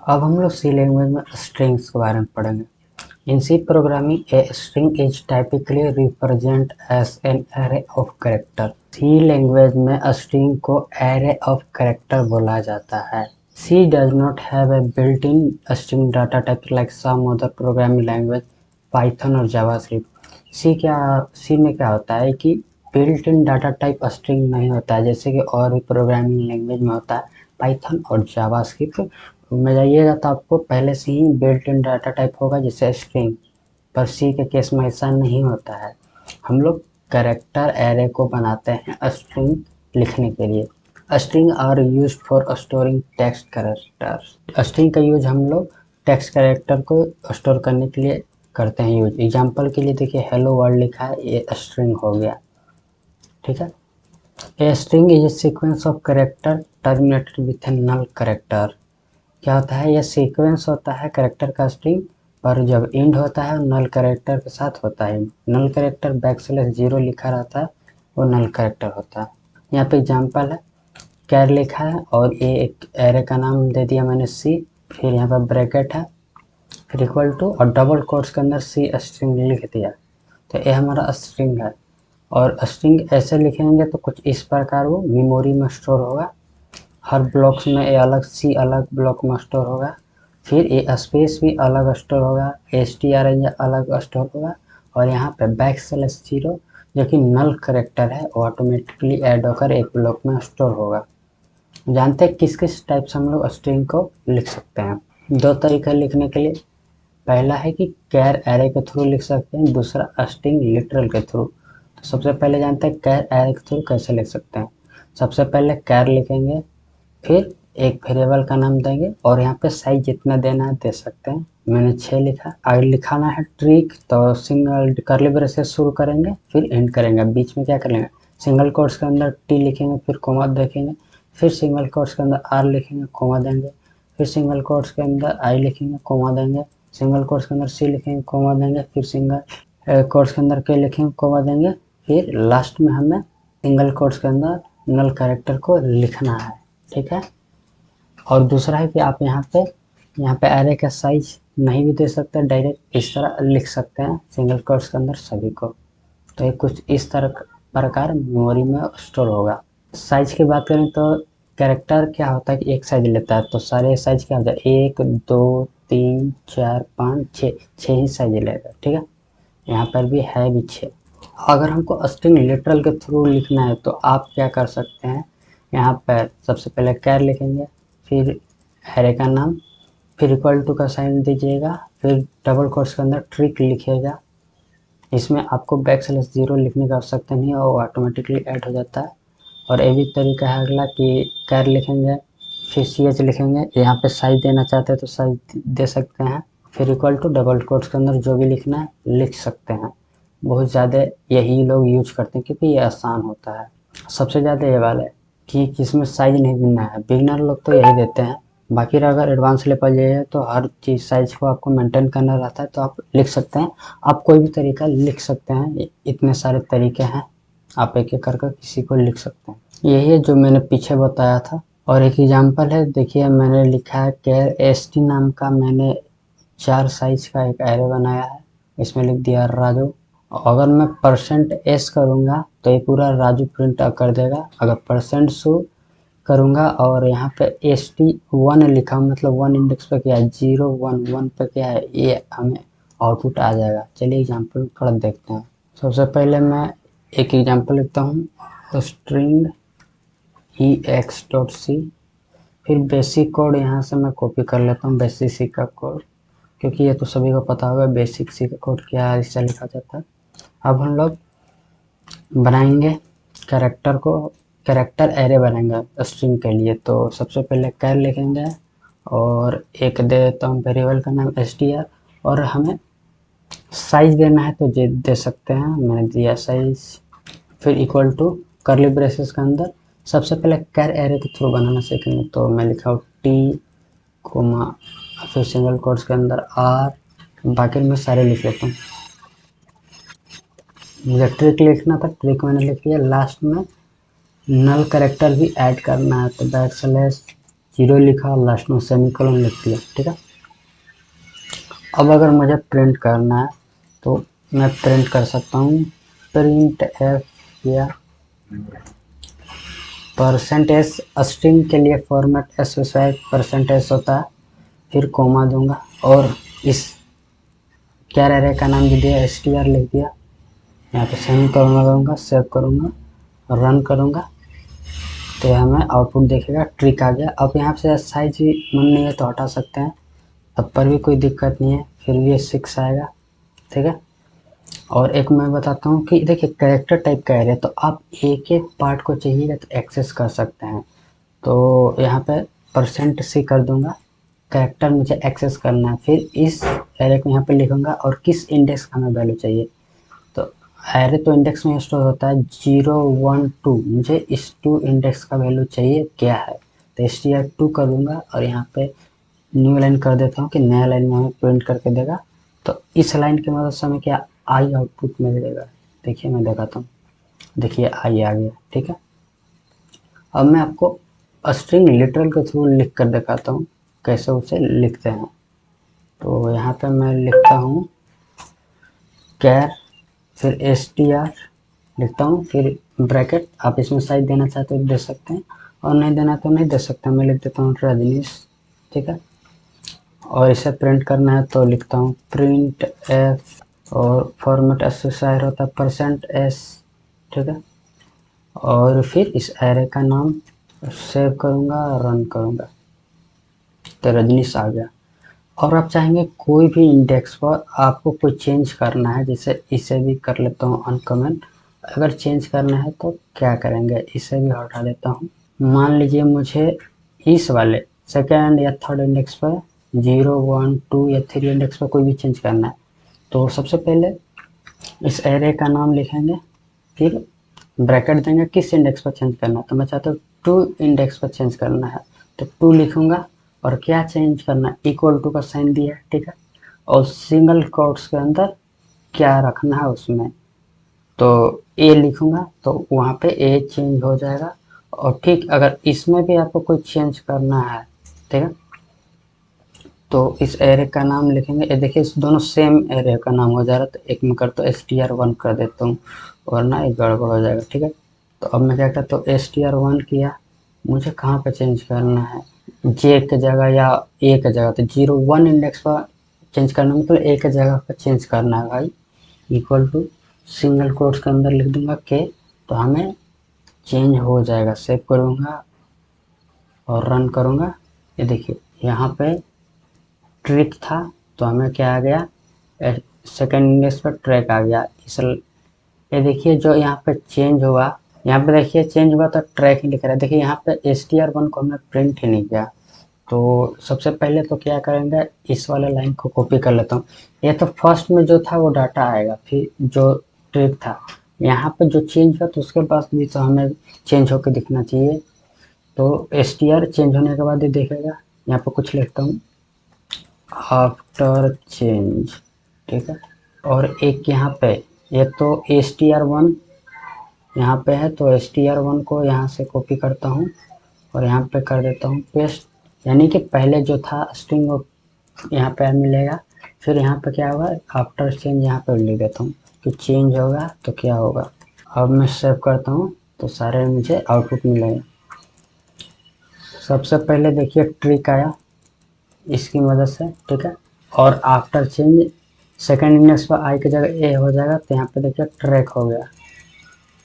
अब हम लोग सी लैंग्वेज में स्ट्रिंग्स के बारे में पढ़ेंगे। In C programming a string is typically represent as an array of character. C language में स्ट्रिंग को एरे ऑफ कैरेक्टर बोला जाता है। C does not have a built in string data type like some other programming language Python और JavaScript. C में क्या होता है कि built in data type string नहीं होता है, जैसे कि और भी प्रोग्रामिंग लैंग्वेज में होता है पाइथन और जावास्क्रिप्ट में। जाइएगा तो आपको पहले से ही बिल्ट इन डाटा टाइप होगा जैसे स्ट्रिंग, पर सी के केस में ऐसा नहीं होता है। हम लोग कैरेक्टर एरे को बनाते हैं स्ट्रिंग लिखने के लिए। String are use for storing text character. String का यूज हम लोग टेक्स्ट कैरेक्टर को स्टोर करने के लिए करते हैं यूज। एग्जाम्पल के लिए देखिए, हेलो वर्ल्ड लिखा है, ये स्ट्रिंग हो गया। ठीक है। A string is a sequence of character terminated with a null character. क्या होता है, यह सीक्वेंस होता है कैरेक्टर का स्ट्रिंग, पर जब इंड होता है नल कैरेक्टर के साथ होता है। नल कैरेक्टर बैकस्लैश 0 लिखा रहता है, वो नल कैरेक्टर होता है। यहाँ पे एग्जांपल है, कैर लिखा है और ये एक एरे का नाम दे दिया मैंने सी, फिर यहाँ पर ब्रैकेट है, फिर इक्वल टू और डबल कोट्स के अंदर सी स्ट्रिंग लिख दिया। तो ये हमारा स्ट्रिंग है। और स्ट्रिंग ऐसे लिखेंगे तो कुछ इस प्रकार वो मेमोरी में स्टोर होगा। हर ब्लॉक्स में ये अलग सी अलग ब्लॉक में स्टोर होगा। फिर ये स्पेस भी अलग स्टोर होगा, str अलग स्टोर होगा। और यहाँ पे बैकस्लैश 0 जो कि नल कैरेक्टर है वो ऑटोमेटिकली ऐड होकर एक ब्लॉक में स्टोर होगा। जानते हैं किस किस टाइप से हम लोग स्ट्रिंग को लिख सकते हैं। दो तरीका लिखने के लिए, पहला है कि कैर एरे के थ्रू लिख सकते हैं, दूसरा स्ट्रिंग लिटरल के थ्रू। तो सबसे पहले जानते हैं कैर एरे के थ्रू कैसे लिख सकते हैं। सबसे पहले कैर लिखेंगे, फिर एक वेरिएबल का नाम देंगे और यहाँ पे साइज जितना देना है दे सकते हैं। मैंने 6 लिखा। अगर लिखाना है ट्रिक तो सिंगल कर्ली ब्रेसेस शुरू करेंगे, फिर एंड करेंगे। बीच में क्या करेंगे, सिंगल कोट्स के अंदर टी लिखेंगे, फिर कोमा देखेंगे, फिर सिंगल कोट्स के अंदर आर लिखेंगे, कोमा देंगे, फिर सिंगल कोट्स के अंदर आई लिखेंगे, कोमा देंगे, सिंगल कोट्स के अंदर सी लिखेंगे, कोमा देंगे, फिर सिंगल कोट्स के अंदर के लिखेंगे, कोमा देंगे, फिर लास्ट में हमें सिंगल कोट्स के अंदर नल कैरेक्टर को लिखना है। ठीक है। और दूसरा है कि आप यहाँ पे एरे का साइज नहीं भी दे सकते, डायरेक्ट इस तरह लिख सकते हैं सिंगल कोट्स के अंदर सभी को। तो ये कुछ इस तरह प्रकार मेमोरी में स्टोर होगा। साइज की बात करें तो कैरेक्टर क्या होता है कि एक साइज लेता है, तो सारे साइज क्या होता है, 1 2 3 4 5 6, 6 ही साइज लेगा। ठीक है। यहाँ पर भी है भी 6। अगर हमको स्ट्रिंग लिटरल के थ्रू लिखना है तो आप क्या कर सकते हैं, यहाँ पर सबसे पहले कैर लिखेंगे, फिर एरे का नाम, फिर इक्वल टू का साइन दीजिएगा, फिर डबल कोट्स के अंदर ट्रिक लिखिएगा। इसमें आपको बैकस्लैश 0 लिखने की आवश्यकता नहीं है, वो ऑटोमेटिकली ऐड हो जाता है। और ये भी तरीका है अगला कि कैर लिखेंगे, फिर ch लिखेंगे, यहाँ पे साइज देना चाहते हैं तो साइज दे सकते हैं, फिर इक्वल टू डबल कोट्स के अंदर जो भी लिखना है लिख सकते हैं। बहुत ज़्यादा यही लोग यूज करते हैं क्योंकि ये आसान होता है। सबसे ज़्यादा ये वाला है कि किसमें साइज नहीं देना है, बिगनर लोग तो यही देते हैं। बाकी अगर एडवांस लेवल जाइए तो हर चीज़ साइज को आपको मेंटेन करना रहता है, तो आप लिख सकते हैं। आप कोई भी तरीका लिख सकते हैं, इतने सारे तरीके हैं, आप एक एक करके किसी को लिख सकते हैं। यही है जो मैंने पीछे बताया था। और एक एग्जांपल है, देखिए मैंने लिखा है कैर st नाम का, मैंने 4 साइज का एक एरे बनाया है। इसमें लिख दिया राजू। अगर मैं %s करूँगा तो ये पूरा राजू प्रिंट कर देगा। अगर %शो करूँगा और यहाँ पे st1 लिखा, मतलब 1 इंडेक्स पे क्या है, 0 1 1 पे क्या है, ये हमें आउटपुट आ जाएगा। चलिए एग्जांपल थोड़ा देखते हैं। सबसे पहले मैं एक एग्जांपल लिखता हूँ, स्ट्रिंग ex.c, फिर बेसिक कोड यहाँ से मैं कॉपी कर लेता हूँ, बेसिक सी का कोड, क्योंकि ये तो सभी को पता होगा बेसिक सी का कोड क्या है, इससे लिखा जाता है। अब हम लोग बनाएंगे कैरेक्टर एरे बनाएंगे स्ट्रिंग के लिए। तो सबसे पहले कैर लिखेंगे और एक दे देता हूँ वेरिएबल का नाम str, और हमें साइज देना है तो दे सकते हैं, मैंने दिया साइज, फिर इक्वल टू कर्ली ब्रेसेस के अंदर। सबसे पहले कैर एरे के थ्रू बनाना सीखेंगे, तो मैं लिखा हूँ टी कोमा, फिर सिंगल कोट्स के अंदर आर, बाकी मैं सारे लिख लेता हूँ। मुझे ट्रिक लिखना था, ट्रिक मैंने लिख लिया। लास्ट में नल कैरेक्टर भी ऐड करना है, तो बैकस्लैश जीरो लिखा, लास्ट में सेमीकोलन लिख दिया, ठीक है। अब अगर मुझे प्रिंट करना है तो मैं प्रिंट कर सकता हूँ प्रिंट एफ या %s स्ट्रिंग के लिए फॉर्मेट स्पेसिफाई %s होता है, फिर कोमा दूंगा और इस कैर एरे का नाम भी दिया str लिख दिया, यहाँ पे सेमीकोलन लगाऊंगा, सेव करूंगा और रन करूंगा तो यहाँ हमें आउटपुट देखेगा ट्रिक आ गया। अब यहाँ से साइज मन नहीं है तो हटा सकते हैं, तब पर भी कोई दिक्कत नहीं है, फिर भी ये 6 आएगा, ठीक है। और एक मैं बताता हूँ कि देखिए कैरेक्टर टाइप का एरे, तो आप एक एक पार्ट को चाहिएगा तो एक्सेस कर सकते हैं। तो यहाँ पे %c कर दूंगा, कैरेक्टर मुझे एक्सेस करना है, फिर इस एरे को यहाँ पे लिखूंगा और किस इंडेक्स का हमें वैल्यू चाहिए। तो एरे तो इंडेक्स में स्टोर होता है 0 1 2, मुझे इस 2 इंडेक्स का वैल्यू चाहिए क्या है, तो str2 कर दूंगा और यहाँ पे न्यू लाइन कर देता हूँ कि नया लाइन में हमें प्रिंट करके देगा। तो इस लाइन की मदद से हमें क्या आई आउटपुट मिलेगा, देखिए मैं दिखाता हूँ, देखिए आई आ गया, ठीक है। अब मैं आपको स्ट्रिंग लिटरल के थ्रू लिख कर दिखाता हूँ कैसे उसे लिखते हैं। तो यहाँ पे मैं लिखता हूँ कैर, फिर str लिखता हूँ, फिर ब्रैकेट, आप इसमें साइज देना चाहते तो दे सकते हैं और नहीं देना तो नहीं दे सकते, मैं लिख देता हूँ रजनीश, ठीक है। और इसे प्रिंट करना है तो लिखता हूँ प्रिंट एफ और फॉर्मेट स्पेसिफायर होता है %s, ठीक है। और फिर इस एरे का नाम सेव करूँगा, रन करूँगा तो रजनीश आ गया। और आप चाहेंगे कोई भी इंडेक्स पर आपको कोई चेंज करना है, जैसे इसे भी कर लेता हूँ अनकमेंट, अगर चेंज करना है तो क्या करेंगे, इसे भी हटा देता हूँ। मान लीजिए मुझे इस वाले सेकेंड या थर्ड इंडेक्स पर 0 1 2 या 3 इंडेक्स पर कोई भी चेंज करना है, तो सबसे पहले इस एरे का नाम लिखेंगे, फिर ब्रैकेट देंगे किस इंडेक्स पर चेंज करना है, तो मैं चाहता हूँ 2 इंडेक्स पर चेंज करना है तो 2 लिखूंगा और क्या चेंज करना है, इक्वल टू का साइन दिया है, ठीक है। और सिंगल कोट्स के अंदर क्या रखना है उसमें, तो ए लिखूंगा तो वहाँ पे ए चेंज हो जाएगा। और ठीक अगर इसमें भी आपको कोई चेंज करना है, ठीक है, तो इस एरे का नाम लिखेंगे, ये देखिए इस दोनों सेम एरे का नाम हो जा रहा है, तो एक में करता हूँ str1 कर देता हूँ वरना ये गड़बड़ हो जाएगा, ठीक है। तो अब मैं क्या करता हूँ str1 किया, मुझे कहाँ पे चेंज करना है, जे की जगह या ए की जगह, तो 0 1 इंडेक्स पर चेंज करना मतलब ए की जगह पर चेंज करना है भाई, इक्वल टू सिंगल कोट्स के अंदर लिख दूंगा के, तो हमें चेंज हो जाएगा। सेव करूँगा और रन करूँगा, ये देखिए यहाँ पे ट्रिक था तो हमें क्या आ गया, सेकेंड इंडेक्स पर ट्रैक आ गया। इस ये देखिए जो यहाँ पे चेंज हुआ, यहाँ पे देखिए चेंज हुआ तो ट्रैक ही लिख रहा है, देखिए यहाँ पे str1 को हमने प्रिंट ही नहीं किया। तो सबसे पहले तो क्या करेंगे, इस वाले लाइन को कॉपी कर लेता हूँ, ये तो फर्स्ट में जो था वो डाटा आएगा, फिर जो ट्रिक था यहाँ पे जो चेंज हुआ तो उसके पास भी तो हमें चेंज होकर दिखना चाहिए। तो str चेंज होने के बाद ये देखेगा, यहाँ पे कुछ लिखता हूँ आफ्टर चेंज, ठीक है। और एक यहाँ पे ये तो str1 यहाँ पे है, तो str1 को यहाँ से कॉपी करता हूँ और यहाँ पे कर देता हूँ पेस्ट, यानी कि पहले जो था स्ट्रिंग वो यहाँ पे मिलेगा, फिर यहाँ पे क्या होगा आफ्टर चेंज यहाँ पे लिख देता हूँ कि चेंज होगा तो क्या होगा। अब मैं सेव करता हूँ तो सारे मुझे आउटपुट मिलेगा। सबसे पहले देखिए ट्रिक आया इसकी मदद से, ठीक है। और आफ्टर चेंज सेकेंड इंडेक्स पर आई की जगह ए हो जाएगा, तो यहाँ पे देखिए ट्रैक हो गया।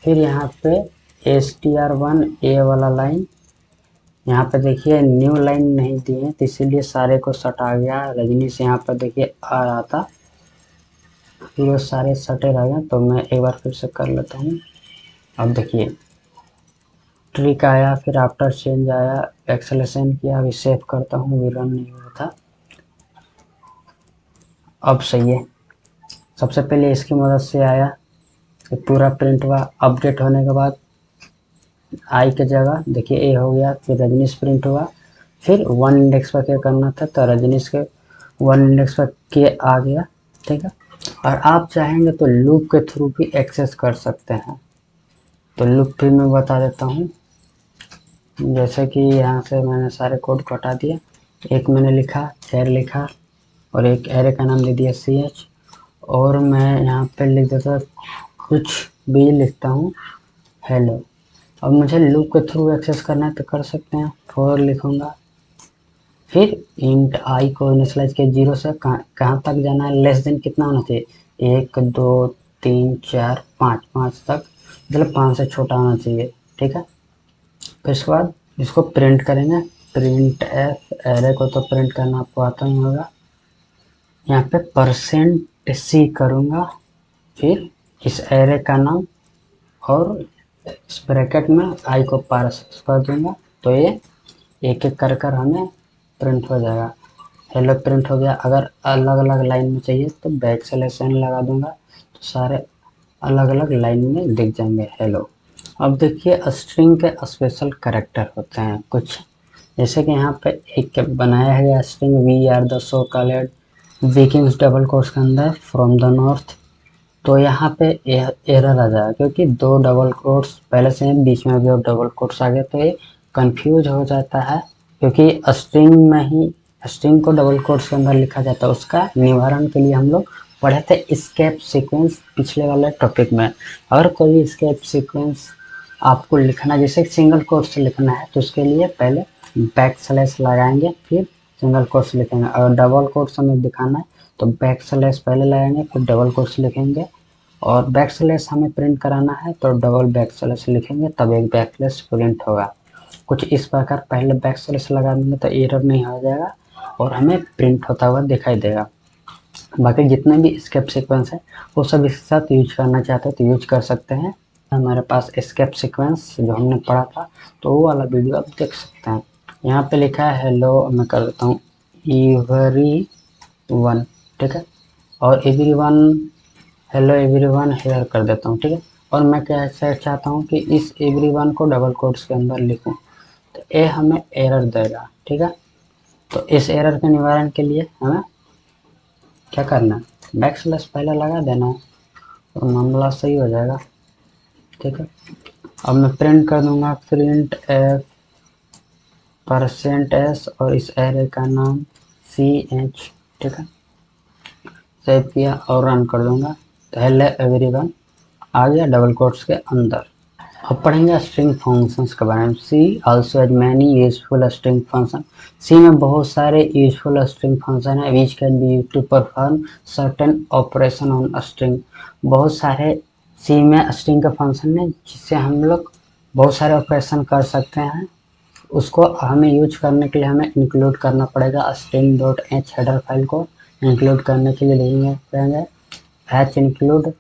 फिर यहाँ पे str1 ए वाला लाइन, यहाँ पे देखिए न्यू लाइन नहीं दी है तो इसीलिए सारे को सटा गया, रजनी से यहाँ पर देखिए आ रहा था, फिर वो सारे सटे रह गए, तो मैं एक बार फिर से कर लेता हूँ। अब देखिए ट्रिक आया, फिर आफ्टर चेंज आया, एक्सेलेशन किया, अभी सेव करता हूँ, भी रन नहीं हुआ था, अब सही है। सबसे पहले इसकी मदद से आया, तो पूरा प्रिंट हुआ, अपडेट होने के बाद आई की जगह देखिए ए हो गया, फिर रजनीश प्रिंट हुआ, फिर 1 इंडेक्स पर क्या करना था तो रजनीश के 1 इंडेक्स पर के आ गया, ठीक है। और आप चाहेंगे तो लूप के थ्रू भी एक्सेस कर सकते हैं, तो लूप भी मैं बता देता हूँ। जैसे कि यहाँ से मैंने सारे कोड को हटा दिया, एक मैंने लिखा चेयर लिखा और एक एरे का नाम दे दिया ch, और मैं यहाँ पे लिख देता कुछ भी लिखता हूँ हेलो। अब मुझे लूप के थ्रू एक्सेस करना है तो कर सकते हैं, फॉर लिखूंगा, फिर इंट आई को इनिशियलाइज के 0 से कहाँ तक जाना है, लेस देन कितना होना चाहिए, 1 2 3 4 5, 5 तक, मतलब 5 से छोटा होना चाहिए, ठीक है। फिर इसके बाद इसको प्रिंट करेंगे, प्रिंट एफ, एरे को तो प्रिंट करना आपको आता ही होगा, यहाँ पे %c करूँगा, फिर इस एरे का नाम और इस ब्रैकेट में आई को पास कर दूंगा, तो ये एक एक कर कर हमें प्रिंट हो जाएगा। हेलो प्रिंट हो गया। अगर अलग अलग लाइन में चाहिए तो बैक स्लैश n लगा दूंगा, तो सारे अलग अलग लाइन में दिख जाएंगे हेलो। अब देखिए स्ट्रिंग के स्पेशल कैरेक्टर होते हैं कुछ, जैसे कि यहाँ पे एक बनाया गया string we are the so called vikings double quotes के अंदर फ्रॉम द नॉर्थ, तो यहाँ पे एरर आ जाएगा क्योंकि 2 डबल कोट्स पहले से हैं, बीच में भी और डबल कोट्स आ गए, तो ये कंफ्यूज हो जाता है क्योंकि स्ट्रिंग में ही स्ट्रिंग को डबल कोट्स के अंदर लिखा जाता है। उसका निवारण के लिए हम लोग पढ़े थे एस्केप सीक्वेंस पिछले वाले टॉपिक में। अगर कोई एस्केप सीक्वेंस आपको लिखना, जैसे सिंगल कोट से लिखना है तो उसके लिए पहले बैक स्लैश लगाएंगे, फिर सिंगल कोट्स लिखेंगे। अगर डबल कोट्स हमें दिखाना है तो बैक स्लैश पहले लगाएंगे, फिर डबल कोट्स लिखेंगे, और बैक स्लैश हमें प्रिंट कराना है तो डबल बैक स्लैश लिखेंगे, तब एक बैक स्लैश प्रिंट होगा। कुछ इस प्रकार पहले बैक स्लैश लगा देंगे तो एरर नहीं हो जाएगा और हमें प्रिंट होता हुआ दिखाई देगा। बाकी जितने भी एस्केप सीक्वेंस है वो सब इसके साथ यूज करना चाहते हैं तो यूज कर सकते हैं। हमारे पास एस्केप सीक्वेंस जो हमने पढ़ा था तो वो वाला वीडियो आप देख सकते हैं। यहाँ पे लिखा है हेलो, मैं कर देता हूँ एवरी वन, ठीक है, और every one, hello everyone hair कर देता हूँ, ठीक है। और मैं कैसे चाहता हूँ कि इस एवरीवन को डबल कोट्स के अंदर लिखूँ, तो ये हमें एरर देगा, ठीक है। तो इस एरर के निवारण के लिए हमें क्या करना है, बैक स्लैश पहले लगा देना है तो मामला सही हो जाएगा, ठीक है। अब मैं प्रिंट कर दूंगा प्रिंट एफ %s और इस एरे का नाम ch, ठीक है। सेव किया और रन कर दूंगा तो हेलो एवरीवन आ गया डबल कोट्स के अंदर। अब पढ़ेंगे स्ट्रिंग फंक्शंस के बारे में। C also has many useful string function. C में बहुत सारे यूजफुल स्ट्रिंग फंक्शन है which can be used to perform certain operation on string. बहुत सारे सी में स्ट्रिंग के फंक्शन है जिससे हम लोग बहुत सारे ऑपरेशन कर सकते हैं। उसको हमें यूज करने के लिए हमें इंक्लूड करना पड़ेगा। String dot H header file को इंक्लूड करने के लिए लिखेंगे हैच इंक्लूड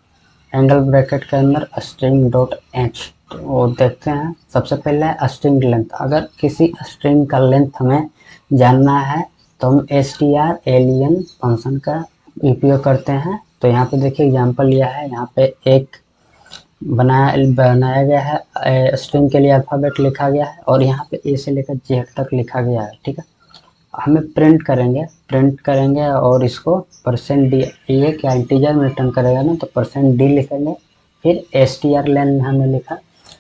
एंगल ब्रैकेट के अंदर स्ट्रिंग डॉट एच। तो देखते हैं, सबसे पहले स्ट्रिंग लेंथ। अगर किसी स्ट्रिंग का लेंथ हमें जानना है तो हम str फंक्शन का उपयोग करते हैं। तो यहाँ पे देखिए एग्जांपल लिया है, यहाँ पे एक बनाया गया है, स्ट्रिंग के लिए अल्फ़ाबेट लिखा गया है और यहाँ पे ए से लेकर जेड तक लिखा गया है, ठीक है। हमें प्रिंट करेंगे और इसको %d, ये क्या इंटीजर में रिटर्न करेगा ना, तो %d लिखेंगे, फिर str लेन हमने लिखा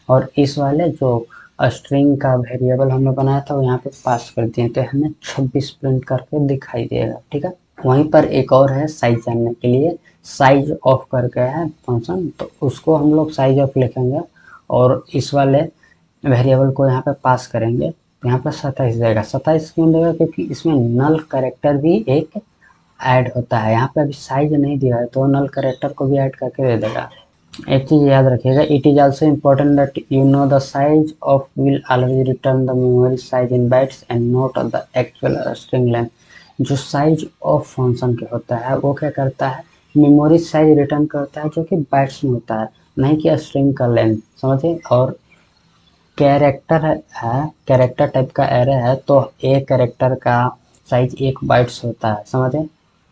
और इस वाले जो स्ट्रिंग का वेरिएबल हमने बनाया था वो यहाँ पे पास कर दिए, तो हमें 26 प्रिंट करके दिखाई देगा, ठीक है। वहीं पर एक और है साइज जानने के लिए, साइज ऑफ करके है फंक्शन, तो उसको हम लोग साइज ऑफ लिखेंगे और इस वाले वेरिएबल को यहाँ पे पास करेंगे। यहाँ पर 27 देगा। 27 क्यों देगा, क्योंकि इसमें नल कैरेक्टर भी एक ऐड होता है। यहाँ पे अभी साइज नहीं दिया है तो नल कैरेक्टर को भी ऐड करके दे देगा। एक चीज याद रखिएगा, it is also important that you know the size of will always return the memory size in bytes and not the actual string length. जो साइज ऑफ फंक्शन के होता है वो क्या करता है, मेमोरी साइज रिटर्न करता है जो कि बाइट्स में होता है, नहीं कि स्ट्रिंग का लेंथ, समझे। और कैरेक्टर टाइप का एरे है तो एक कैरेक्टर का साइज 1 बाइट्स होता है, समझे।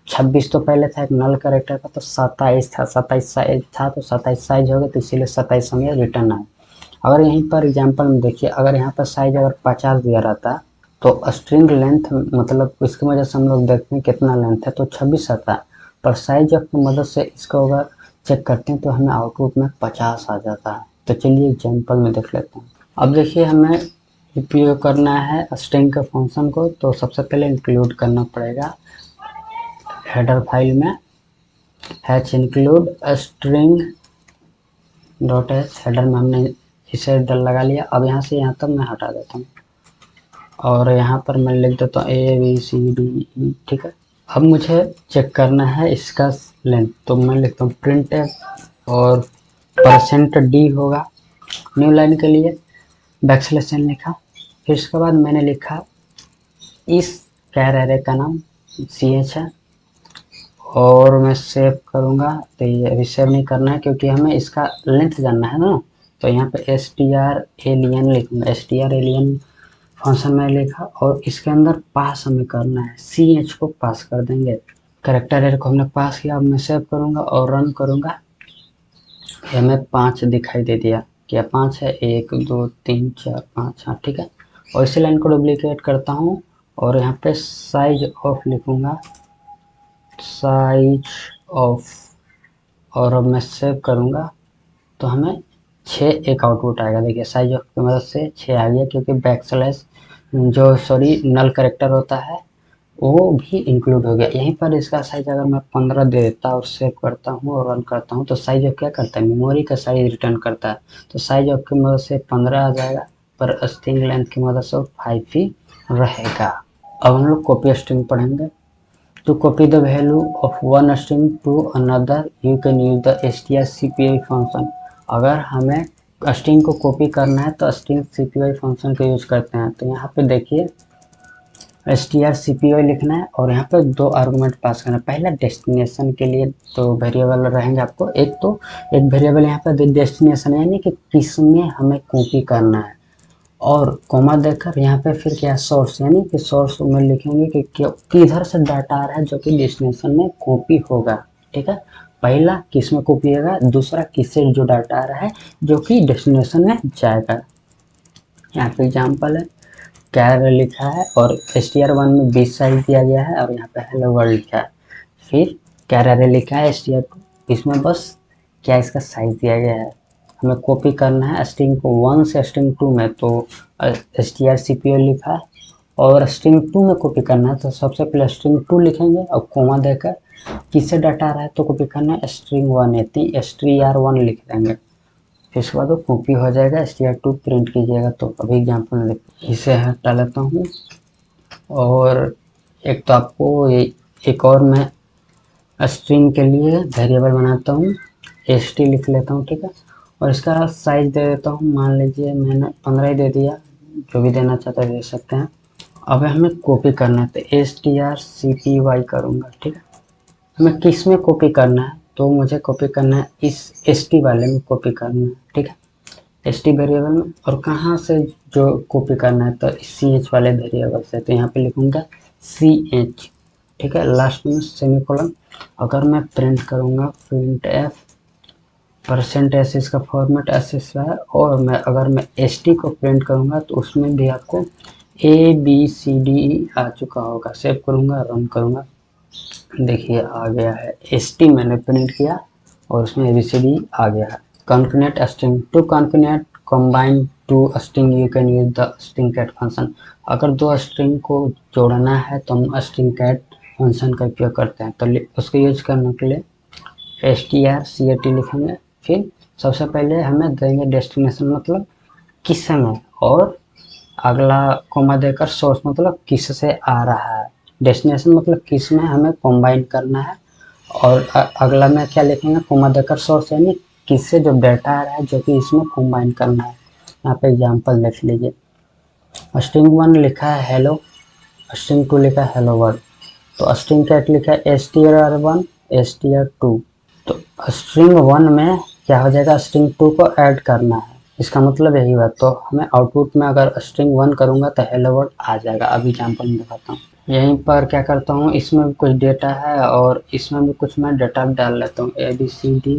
26 तो पहले था एक नल कैरेक्टर का, तो 27 था, 27 साइज था तो 27 साइज हो गया, तो इसीलिए 27 हमें रिटर्न आया। अगर यहीं पर एग्जांपल में देखिए, अगर यहाँ पर साइज अगर 50 दिया रहता तो स्ट्रिंग लेंथ, मतलब इसकी वजह से हम लोग देखते हैं कितना लेंथ है तो 26 आता है, पर साइज ऑफ की मदद से इसको अगर चेक करते हैं तो हमें आउटपुट में 50 आ जाता है। तो चलिए एग्जाम्पल में देख लेते हैं। अब देखिए हमें उपयोग करना है स्ट्रिंग के फंक्शन को, तो सबसे पहले इंक्लूड करना पड़ेगा हेडर फाइल में hatch include string dot H. Header में हमने इसे डल लगा लिया। अब यहाँ से यहाँ तक मैं हटा देता हूँ और यहाँ पर मैं लिख देता हूँ ABCDE। ठीक है, अब मुझे चेक करना है इसका लेंथ, तो मैं लिखता हूँ प्रिंट और %d होगा न्यू लाइन के लिए, बैकस्लैश n लिखा। फिर इसके बाद मैंने लिखा इस कैर एरे का नाम ch है और मैं सेव करूँगा। तो ये अभी सेव नहीं करना है क्योंकि हमें इसका लेंथ जानना है ना, तो यहाँ पे strlen लिखूँगा। strlen फंक्शन में लिखा और इसके अंदर पास हमें करना है, ch को पास कर देंगे। कैरेक्टर एरे को हमने पास किया। अब मैं सेव करूँगा और रन करूँगा। हमें 5 दिखाई दे दिया, क्या 5 है, 1 2 3 4 5। हाँ ठीक है, और इसी लाइन को डुप्लीकेट करता हूँ और यहाँ पे साइज ऑफ लिखूँगा, साइज ऑफ, और अब मैं सेव करूँगा तो हमें 6 एक आउटपुट आएगा। देखिए साइज ऑफ की मदद से 6 आ गया क्योंकि बैकस्लैश नल कैरेक्टर होता है वो भी इंक्लूड हो गया। यहीं पर इसका साइज अगर मैं 15 दे देता और सेव करता हूँ और रन करता हूँ तो साइज ऑफ क्या करता है, मेमोरी का साइज रिटर्न करता है। तो साइज ऑफ की मदद से 15 आ जाएगा, पर स्ट्रिंग लेंथ की मदद से 5 ही रहेगा। अब हम लोग कॉपी स्ट्रिंग पढ़ेंगे। To copy the value of one string to another, you can use the strcpy function। अगर हमें स्ट्रिंग को कॉपी करना है तो स्ट्रिंग cpy फंक्शन का यूज करते हैं। तो यहाँ पे देखिए strcpy लिखना है और यहाँ पे 2 आर्गुमेंट पास करना है। पहला डेस्टिनेशन के लिए तो वेरिएबल रहेंगे आपको, एक वेरिएबल यहाँ पे डेस्टिनेशन यानी कि किसमें हमें कॉपी करना है, और कॉमा देकर यहाँ पे फिर क्या सोर्स, यानी कि सोर्स में लिखेंगे कि किधर से डाटा आ रहा है जो कि डेस्टिनेशन में कॉपी होगा। ठीक है, पहला किस में कॉपी होगा, दूसरा किससे जो डाटा आ रहा है जो कि डेस्टिनेशन में जाएगा। यहाँ पे एग्जाम्पल है, कैर लिखा है और str1 में 20 साइज दिया गया है और यहाँ पे हेलो वर्ल्ड लिखा है। फिर कैर एरे लिखा है str2, इसमें बस क्या इसका साइज दिया गया है। हमें कॉपी करना है स्ट्रिंग को 1 से स्ट्रिंग 2 में, तो strcpy लिखा है और स्ट्रिंग 2 में कॉपी करना है तो सबसे पहले स्ट्रिंग 2 लिखेंगे और कोमा देकर किससे डाटा आ रहा है तो कॉपी करना है स्ट्रिंग 1 है, str1 लिख देंगे। फिर इसके बाद वो कॉपी हो जाएगा, str2 प्रिंट कीजिएगा। तो अभी एग्जाम्पल इसे हटा लेता हूँ और एक तो आपको एक और मैं स्ट्रिंग के लिए वेरिएबल बनाता हूँ, st लिख लेता हूँ। ठीक है, और इसका साइज दे देता हूँ, मान लीजिए मैंने 15 ही दे दिया, जो भी देना चाहता है दे सकते हैं। अब हमें कॉपी करना है तो strcpy करूँगा। ठीक है, हमें किस में कॉपी करना है तो मुझे कॉपी करना है इस st वाले में कॉपी करना है। ठीक है, st वेरिएबल में, और कहाँ से जो कॉपी करना है तो ch वाले वेरिएबल से, तो यहाँ पे लिखूँगा ch। ठीक है, लास्ट में सेमीकोलन। अगर मैं प्रिंट करूँगा प्रिंट f %s इसका फॉर्मेट एस है, और अगर मैं st को प्रिंट करूँगा तो उसमें भी आपको ABCDE आ चुका होगा। सेव करूँगा, रन करूँगा, देखिए आ गया है। st मैंने प्रिंट किया और उसमें ABCD आ गया है। Concatenate string, to concatenate combine two string you can use the string cat function. अगर 2 स्ट्रिंग को जोड़ना है तो हम स्ट्रिंग कैट फंक्शन का उपयोग करते हैं। तो उसको यूज करने के लिए strcat लिखेंगे। फिर सबसे पहले हमें देंगे डेस्टिनेशन मतलब किस समय, और अगला कोमा देकर सोर्स मतलब किस से आ रहा है, डेस्टिनेशन मतलब किस में हमें कंबाइन करना है, और अगला में क्या लिखेंगे कोमा देकर सोर्स यानी किससे जो डाटा आ रहा है जो कि इसमें कंबाइन करना है। यहाँ पे एग्जांपल देख लीजिए, स्ट्रिंग 1 लिखा है हेलो, स्ट्रिंग 2 लिखा है हेलो वर्ल्ड, तो स्ट्रिंग कैट लिखा है str1 str2। तो स्ट्रिंग 1 में क्या हो जाएगा, स्ट्रिंग 2 को ऐड करना है, इसका मतलब यही बात। तो हमें आउटपुट में अगर स्ट्रिंग 1 करूँगा तो हेलो वर्ल्ड आ जाएगा। अब एग्जांपल में दिखाता हूँ, यहीं पर क्या करता हूँ, इसमें भी कुछ डेटा है और इसमें भी कुछ मैं डेटा डाल लेता हूँ। ABCD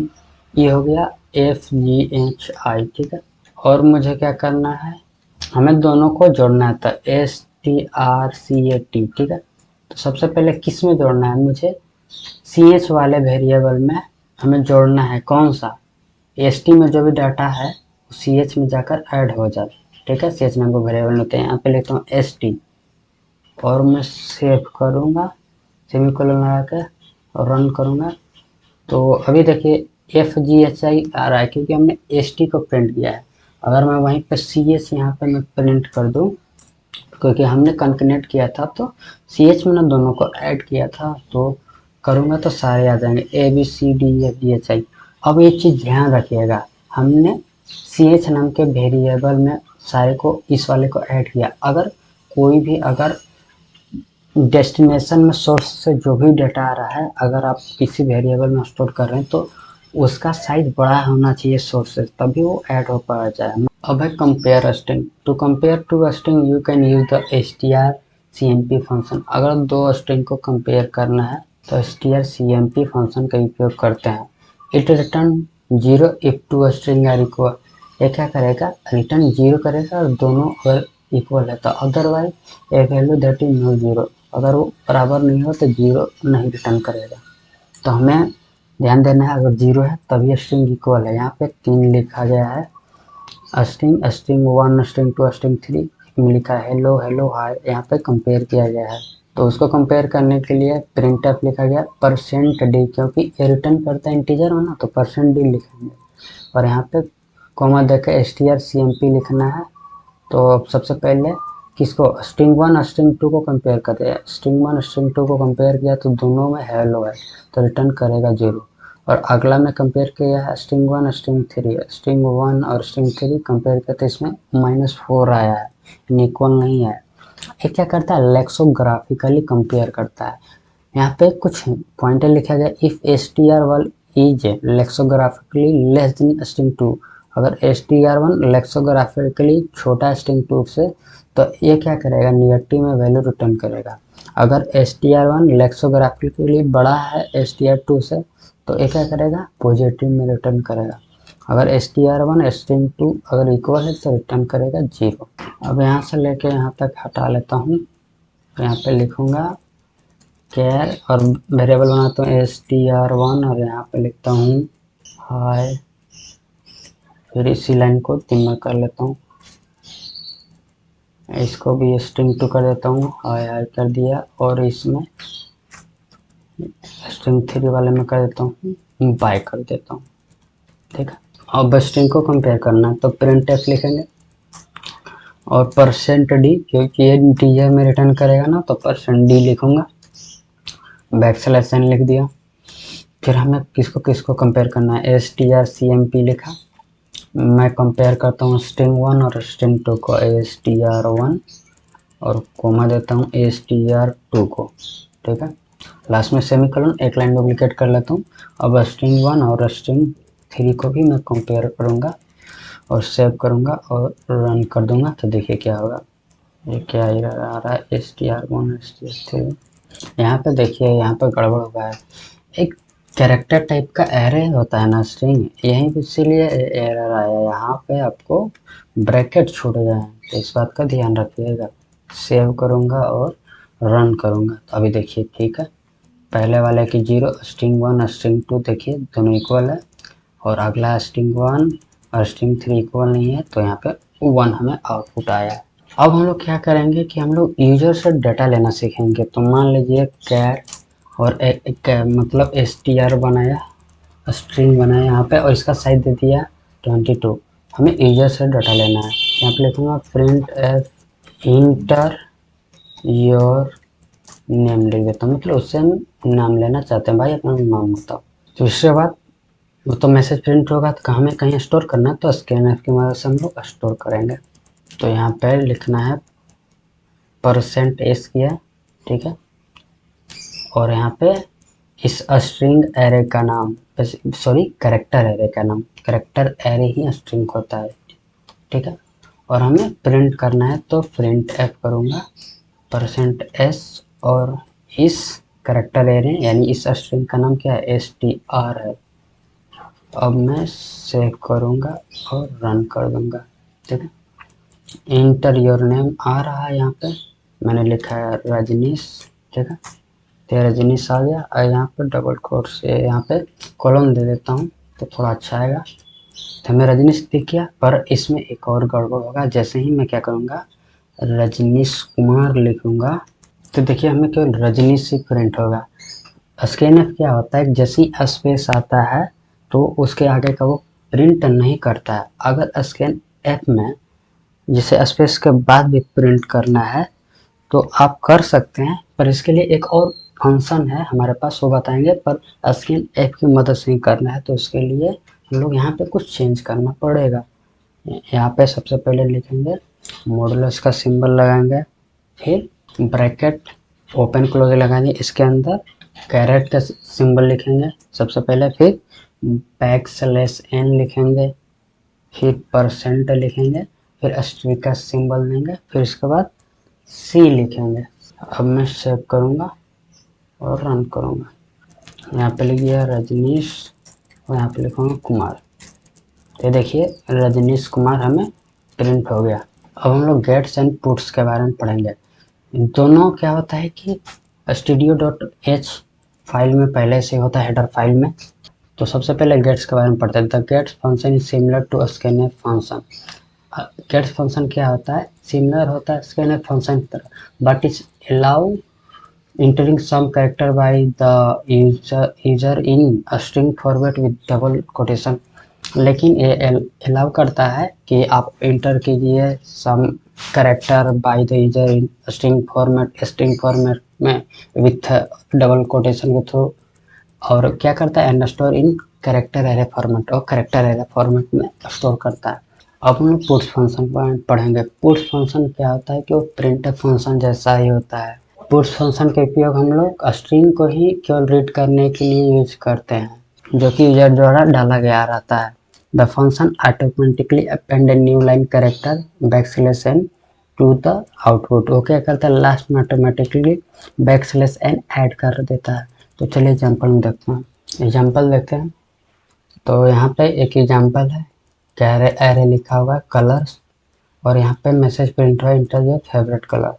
ये हो गया FGHI। ठीक है, और मुझे क्या करना है, हमें दोनों को जोड़ना है तो strcat। ठीक है, तो सबसे पहले किस में जोड़ना है, मुझे ch वाले वेरिएबल में हमें जोड़ना है। कौन सा, st में जो भी डाटा है ch में जाकर ऐड हो जाए। ठीक है, ch नाम को वेरिएबल होते हैं। यहाँ पे लिखता हूँ st और मैं सेव करूँगा सेमीकोलन लगा के और रन करूँगा। तो अभी देखिए FGHI आ रहा है क्योंकि हमने ST को प्रिंट किया है। अगर मैं वहीं पर CH यहाँ पे मैं प्रिंट कर दूँ क्योंकि हमने कॉन्कैटेनेट किया था तो CH में ना दोनों को ऐड किया था, तो करूँगा तो सारे आ जाएंगे ABCDEFGHI। अब एक चीज़ ध्यान रखिएगा, हमने CH नाम के वेरिएबल में सारे को इस वाले को ऐड किया। अगर कोई भी अगर डेस्टिनेशन में सोर्स से जो भी डेटा आ रहा है, अगर आप किसी वेरिएबल में स्टोर कर रहे हैं तो उसका साइज बड़ा होना चाहिए सोर्स से, तभी वो ऐड हो पा जाए। अब है compare string. To compare two string you can use the strcmp function. अगर दो स्ट्रिंग को कंपेयर करना है तो strcmp फंक्शन का उपयोग करते हैं। It return 0 if two string are equal. ये क्या करेगा, रिटर्न 0 करेगा और दोनों अगर इक्वल है तो, otherwise a value that is no 0, अगर वो बराबर नहीं हो तो 0 नहीं रिटर्न करेगा। तो हमें ध्यान देना है, अगर 0 है तभी स्ट्रिंग इक्वल है। यहाँ पे 3 लिखा गया है, स्ट्रिंग 1 स्ट्रिंग 2 स्ट्रिंग 3 में लिखा है हेलो हेलो हाय, यहाँ पे कंपेयर किया गया है। तो उसको कंपेयर करने के लिए प्रिंटफ लिखा गया %d, क्योंकि ये रिटर्न करता है इंटीजर में ना, तो %d लिखेंगे और यहाँ पे कॉमा देकर strcmp लिखना है। तो सबसे पहले किसको, स्ट्रिंग 1 स्ट्रिंग 2 को कंपेयर करें। स्ट्रिंग 1 स्ट्रिंग 2 को कंपेयर किया तो दोनों में हेलो है तो रिटर्न करेगा 0। और अगला में कंपेयर किया है स्ट्रिंग 1 स्ट्रिंग 3। स्ट्रिंग 1 और स्ट्रिंग 3 कंपेयर किया तो इसमें -4 आया है, इक्वल नहीं है। ये क्या करता है, लेक्सोग्राफिकली कंपेयर करता है। यहाँ पे कुछ पॉइंटर लिखा गया, if str1 is lexicographically less than string 2। अगर str1 लेक्सोग्राफिकली छोटा स्ट्रिंग 2 से तो ये क्या करेगा, निगेटिव में वैल्यू रिटर्न करेगा। अगर str1 लेक्सोग्राफिकली बड़ा है str2 से तो ये क्या करेगा, पॉजिटिव में रिटर्न करेगा। अगर str1 string 2 अगर इक्वल है तो रिटर्न करेगा 0। अब यहाँ से लेके यहाँ तक हटा लेता हूँ, यहाँ पे लिखूंगा कैर और वेरिएबल बनाता हूँ str1 और यहाँ पे लिखता हूँ हाय। फिर इसी लाइन को 3 में कर लेता हूँ, इसको भी string 2 कर देता हूँ, हाय हाय कर दिया। और इसमें string 3 वाले में कर देता हूँ बाय कर देता हूँ, ठीक है। अब स्ट्रिंग को कंपेयर करना है तो printf लिखेंगे और %d, क्योंकि ये इंटीजर में रिटर्न करेगा ना तो %d लिखूंगा, \n लिख दिया। फिर हमें किसको कंपेयर करना है, strcmp लिखा। मैं कंपेयर करता हूँ स्ट्रिंग 1 और स्ट्रिंग 2 को, str1 और कोमा देता हूँ str2 को, ठीक है। लास्ट में सेमीकोलन, एक लाइन डुप्लीकेट कर लेता हूँ। अब स्ट्रिंग 1 और स्ट्रिंग 3 को भी मैं कंपेयर करूँगा और सेव करूँगा और रन कर दूँगा तो देखिए क्या होगा। ये क्या आ रहा है, str1 str3। यहाँ पे देखिए, यहाँ पे गड़बड़ हुआ है, एक कैरेक्टर टाइप का एरे होता है ना स्ट्रिंग, यहीं पे इसीलिए एरर आया। यहाँ पे आपको ब्रैकेट छूट गए हैं तो इस बात का ध्यान रखिएगा। सेव करूँगा और रन करूँगा तो अभी देखिए ठीक है। पहले वाले की 0, स्ट्रिंग 1 स्ट्रिंग 2 देखिए दोनों इक्वल है, और अगला स्ट्रिंग 1 और स्ट्रिंग 3 इक्वल नहीं है तो यहाँ पे 1 हमें आउटपुट आया है। अब हम लोग क्या करेंगे कि हम लोग यूजर से डाटा लेना सीखेंगे। तो मान लीजिए कैर और एक मतलब str बनाया, स्ट्रिंग बनाया यहाँ पे और इसका साइज दे दिया 22। हमें यूजर से डाटा लेना है। यहाँ पे लिखूंगा printf इंटर योर नेम लिख देता हूँ, मतलब उससे हम नाम लेना चाहते हैं, भाई अपना नाम बताओ। तो इसके बाद वो तो मैसेज प्रिंट होगा तो हमें कहीं स्टोर करना है तो स्कैनफ की मदद से हम लोग स्टोर करेंगे। तो यहाँ पे लिखना है %s किया, ठीक है। और यहाँ पे इस स्ट्रिंग एरे का नाम, सॉरी कैरेक्टर एरे का नाम, कैरेक्टर एरे ही स्ट्रिंग होता है, ठीक है। और हमें प्रिंट करना है तो printf करूँगा %s और इस कैरेक्टर एरे यानी इस स्ट्रिंग का नाम क्या है, str है। अब मैं सेव करूँगा और रन कर दूँगा, ठीक है। इंटर योर नेम आ रहा है, यहाँ पे मैंने लिखा है रजनीश, ठीक है। तो रजनीश आ गया और यहाँ पे डबल कोट से यहाँ पे कॉलम दे देता हूँ तो थोड़ा अच्छा आएगा। तो हमें रजनीश दिख गया, पर इसमें एक और गड़बड़ होगा। जैसे ही मैं क्या करूँगा, रजनीश कुमार लिखूँगा तो देखिए हमें केवल रजनीश ही प्रिंट होगा। स्कैनएफ क्या होता है, जैसे ही स्पेस आता है तो उसके आगे का वो प्रिंट नहीं करता है। अगर स्कैन ऐप में जिसे स्पेस के बाद भी प्रिंट करना है तो आप कर सकते हैं, पर इसके लिए एक और फंक्शन है हमारे पास, वो बताएंगे। पर स्कैन ऐप की मदद से ही करना है, तो उसके लिए हम लोग यहाँ पे कुछ चेंज करना पड़ेगा। यहाँ पे सबसे पहले लिखेंगे मॉडुलस का सिंबल लगाएंगे, फिर ब्रैकेट ओपन क्लोज लगाएंगे, इसके अंदर कैरेट का सिंबल लिखेंगे सबसे पहले, फिर \n लिखेंगे, फिर परसेंट लिखेंगे, फिर अस्ट्रिक का सिंबल देंगे, फिर इसके बाद सी लिखेंगे। अब मैं सेव करूँगा और रन करूँगा। यहाँ पे लिख दिया रजनीश और यहाँ पे लिखूँगा कुमार। तो देखिए रजनीश कुमार हमें प्रिंट हो गया। अब हम लोग गेट्स एंड पुट्स के बारे में पढ़ेंगे। दोनों क्या होता है कि studio.h फाइल में पहले से होता है, हेडर फाइल में। तो सबसे पहले गेट्स के बारे में पढ़ते हैं। The gets function is similar to scanf function. Gets function क्या होता है, सिमिलर होता है स्कैनएफ फंक्शन की तरह, but is allow entering some character by the user in a string format with double quotation। लेकिन ये अलाउ करता है कि आप इंटर कीजिए some character by the user in string format में विथ डबल कोटेशन के थ्रू। और क्या करता है, and store in character array format, और करेक्टर एरे फॉर्मेट में स्टोर करता है। अब हम लोग पुट्स फंक्शन पढ़ेंगे। पुट्स फंक्शन क्या होता है कि वो प्रिंटफ फंक्शन जैसा ही होता है। पुट्स फंक्शन का उपयोग हम लोग स्ट्रिंग को ही केवल रीड करने के लिए यूज करते हैं, जो कि यूजर द्वारा डाला गया रहता है। The function automatically append a new line character \n to the output. वो क्या करता है, लास्ट में ऑटोमेटिकली \n ऐड कर देता है। तो चलिए एग्जाम्पल में देखते हैं। एग्जाम्पल देखते हैं तो यहाँ पे एक एग्जाम्पल है, एरे लिखा हुआ है कलर्स, और यहाँ पे मैसेज प्रिंट हुआ है इंटर योर फेवरेट कलर।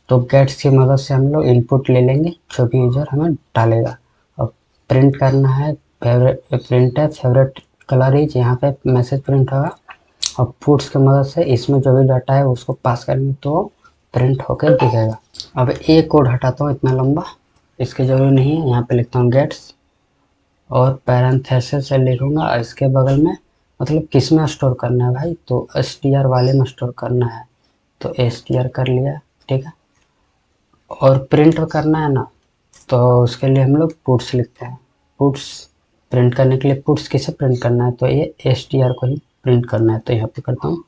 तो गेट्स की मदद से हम लोग इनपुट ले लेंगे जो भी यूजर हमें डालेगा, और प्रिंट करना है प्रिंट है फेवरेट कलर इज, यहाँ पे मैसेज प्रिंट होगा। और पुट्स की मदद से इसमें जो भी डाटा है उसको पास करेंगे तो प्रिंट होकर दिखेगा। अब एक कोड हटाता हूँ, इतना लंबा इसकी जरूरत नहीं है। यहाँ पे लिखता हूँ गेट्स और पैरेंथेसिस से लिखूंगा इसके बगल में, मतलब किस में स्टोर करना है भाई, तो str वाले में स्टोर करना है, तो str कर लिया, ठीक है। और प्रिंट करना है ना, तो उसके लिए हम लोग पुट्स लिखते हैं। पुट्स प्रिंट करने के लिए पुट्स किसे प्रिंट करना है, तो ये str को ही प्रिंट करना है। तो यहाँ पे करता हूँ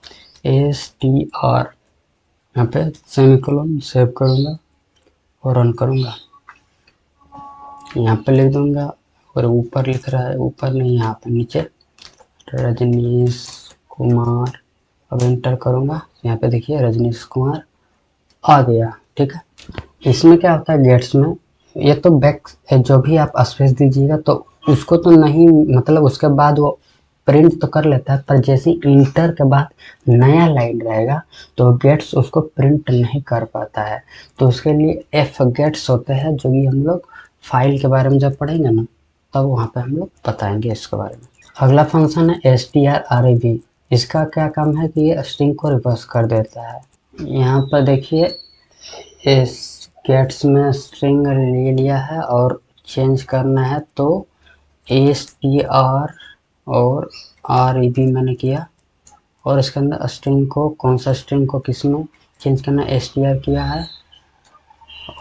str, यहाँ पे सेमीकोलन, सेव करूँगा और रन करूँगा। यहाँ पे लिख दूंगा, और ऊपर लिख रहा है, ऊपर नहीं यहाँ पे नीचे, रजनीश कुमार। अब इंटर करूँगा, यहाँ पे देखिए रजनीश कुमार आ गया, ठीक है। इसमें क्या होता है गेट्स में, ये तो बैक जो भी आप स्पेस दीजिएगा तो उसको तो नहीं, मतलब उसके बाद वो प्रिंट तो कर लेता है, पर जैसे इंटर के बाद नया लाइन रहेगा तो गेट्स उसको प्रिंट नहीं कर पाता है। तो उसके लिए एफ गेट्स होते हैं, जो कि हम लोग फाइल के बारे में जब पढ़ेंगे ना, तब वहाँ पे हम लोग बताएंगे इसके बारे में। अगला फंक्शन है strrev। इसका क्या काम है कि ये स्ट्रिंग को रिवर्स कर देता है। यहाँ पर देखिए इस गेट्स में स्ट्रिंग ले लिया है और चेंज करना है, तो str और rev मैंने किया, और इसके अंदर स्ट्रिंग को, कौन सा स्ट्रिंग को किस में चेंज करना है, str किया है,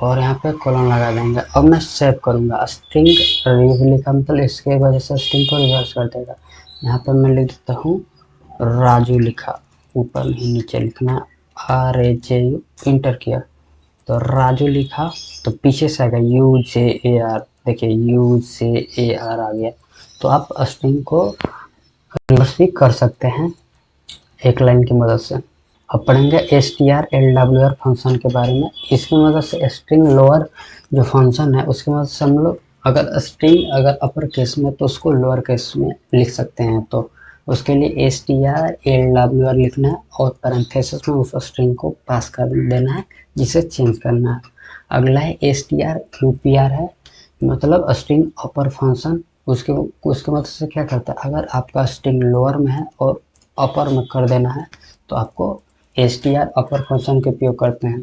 और यहाँ पे कॉलन लगा देंगे। अब मैं सेव करूँगा, स्ट्रिंग रिव लिखा, मतलब इसके वजह से स्ट्रिंग को रिवर्स कर देगा। यहाँ पे मैं लिख देता हूँ राजू लिखा, ऊपर नहीं नीचे लिखना, RAJU, इंटर किया तो राजू लिखा, तो पीछे से आएगा UJAR, देखिए UJAR आ गया। तो आप स्ट्रिंग को रिवर्स भी कर सकते हैं एक लाइन की मदद से। अब पढ़ेंगे strLWR फंक्शन के बारे में। इसकी मदद से स्ट्रिंग लोअर जो फंक्शन है उसकी मदद से हम लोग अगर स्ट्रिंग अगर अपर केस में तो उसको लोअर केस में लिख सकते हैं। तो उसके लिए strLWR लिखना है और पैरेंथेसिस में उस स्ट्रिंग को पास कर देना है जिसे चेंज करना है। अगला है strQPR है, मतलब स्ट्रिंग अपर फंक्शन उसके उसके मदद से क्या करता है, अगर आपका स्ट्रिंग लोअर में है और अपर में कर देना है तो आपको str अपर फंक्शन के उपयोग करते हैं।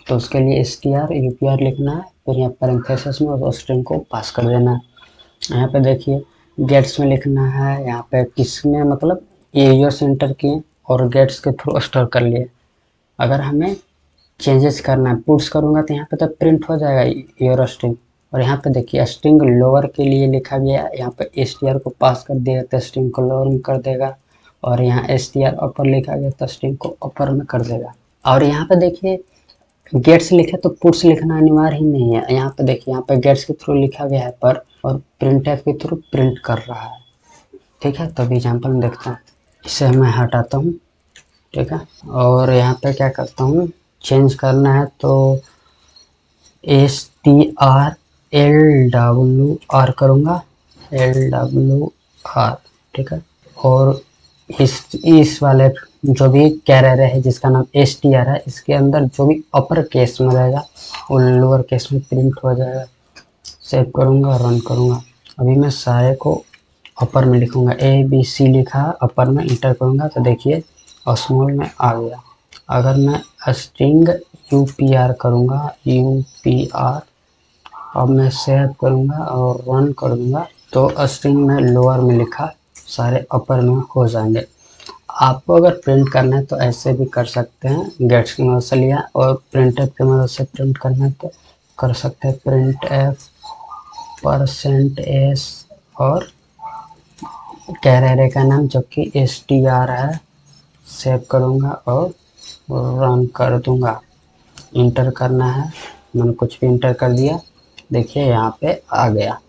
तो उसके लिए str upr लिखना है, फिर यहाँ पैरेंथेसिस में उस स्ट्रिंग को पास कर देना है। यहाँ पे देखिए गेट्स में लिखना है, यहाँ पे किस में मतलब यूजर्स एंटर किए और गेट्स के थ्रू स्टोर कर लिए। अगर हमें चेंजेस करना है, पुट्स करूँगा तो यहाँ पे तो प्रिंट हो जाएगा योर स्ट्रिंग। और यहाँ पे देखिए स्ट्रिंग लोअर के लिए लिखा गया है, यहाँ पे str को पास कर दिया तो स्ट्रिंग को लोअर में कर देगा, और यहाँ str अपर लिखा गया तो स्ट्रिंग को अपर में कर देगा। और यहाँ पे देखिए गेट्स लिखे तो पुट्स लिखना अनिवार्य ही नहीं है। यहाँ पे देखिए यहाँ पे गेट्स के थ्रू लिखा गया है पर, और प्रिंटफ के थ्रू प्रिंट कर रहा है। ठीक है, तो अभी एग्जाम्पल में देखता हूँ, इसे मैं हटाता हूँ। ठीक है, और यहाँ पे क्या करता हूँ, चेंज करना है तो STRLWR करूँगा, LWR। ठीक है, और इस वाले जो भी कैरियर है जिसका नाम STR है, इसके अंदर जो भी अपर केस में रहेगा वो लोअर केस में प्रिंट हो जाएगा। सेव करूँगा, रन करूँगा। अभी मैं सारे को अपर में लिखूँगा, ABC लिखा अपर में, इंटर करूँगा तो देखिए स्मॉल में आ गया। अगर मैं स्ट्रिंग UPR करूँगा, UPR, अब मैं सेव करूँगा और रन कर दूँगा तो स्ट्रिंग में लोअर में लिखा सारे अपर में हो जाएंगे। आपको अगर प्रिंट करना है तो ऐसे भी कर सकते हैं, गेट्स की मदद से लिया, और प्रिंटफ की मदद से प्रिंट करना है तो कर सकते हैं, printf %s और कैरियर का नाम जो कि STR है। सेव करूँगा और रन कर दूँगा। इंटर करना है, मैंने कुछ भी इंटर कर दिया, देखिए यहाँ पे आ गया।